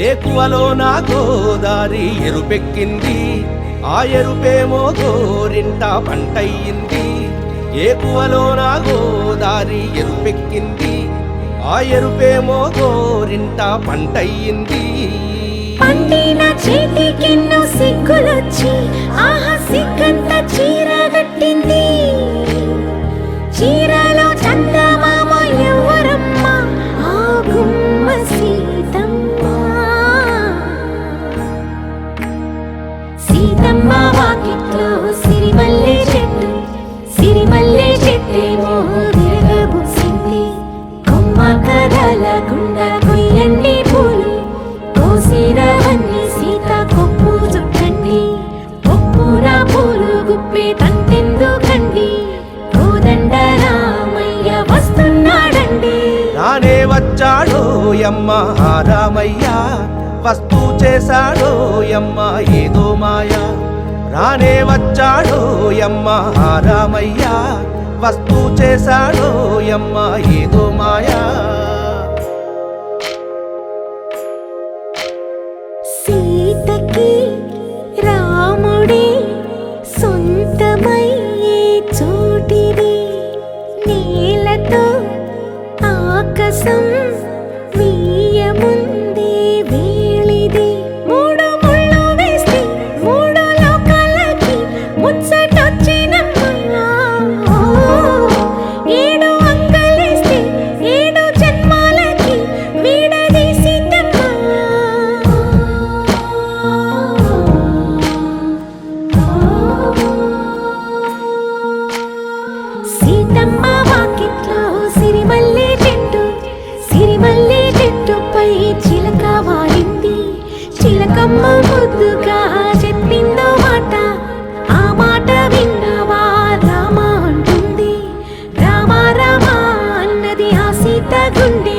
ఏకువలో నా గోదారి ఎరుపెక్కింది, ఆ ఎరుపేమో గోరింట పంటయ్యింది. ఏకువలో నా గోదారి ఎరుపెక్కింది, ఆ ఎరుపేమో గోరింట పంటయ్యింది. పండిన చేతికెన్నో సిగ్గులొచ్చి ఆహా సిగ్గంత చీరగట్టింది. చీరలో చందమామ ఎవరమ్మ, ఆ గుమ్మ సీతమ్మ. సీతమ్మ వాకిట్లో సిరిమల్లె చెట్టు, సిరిమల్లె చెట్టేమో విరగబూసింది. కొమ్మ కదలకుండా కొయ్యండి పూలు, కోసిరవన్నీ సీత కొప్పు చుట్టండి. కొప్పున పూలు గుప్పే తంతెందుకండి, కోదండ రామయ్య వస్తున్నాడండి. రానే వచ్చాడో యమ్మ ఆ రామయ్య, వస్తూ చేశాడో యమ్మ ఏదో మాయ. రానే వచ్చాడో యమ్మ ఆ రామయ్య, వస్తూ చేశాడో యమ్మ ఏదో మాయా. సీతకి రాముడే సొంతమయ్యే చోటిది, నేలతో ఆకాశం వీయముందే వేళిది. మూడు ముళ్ళు వేస్తే మూడు లోకాలకి ముచ్చటొచ్చినమ్మా. ఏడు అంగలేస్తే ఏడు జన్మాలకి వీడదీసిద్దమ్మా. సీతమ్మ వాకిట్లో సిరిమల్లె చెట్టు, సిరిమల్లె చెట్టుపై చిలక వాలింది. చిలకమ్మ ముద్దుగా చెప్పిందో మాట, ఆ మాట విన్నవా రామ అంటుంది. రామ రామ అన్నది ఆ సీత గుండె.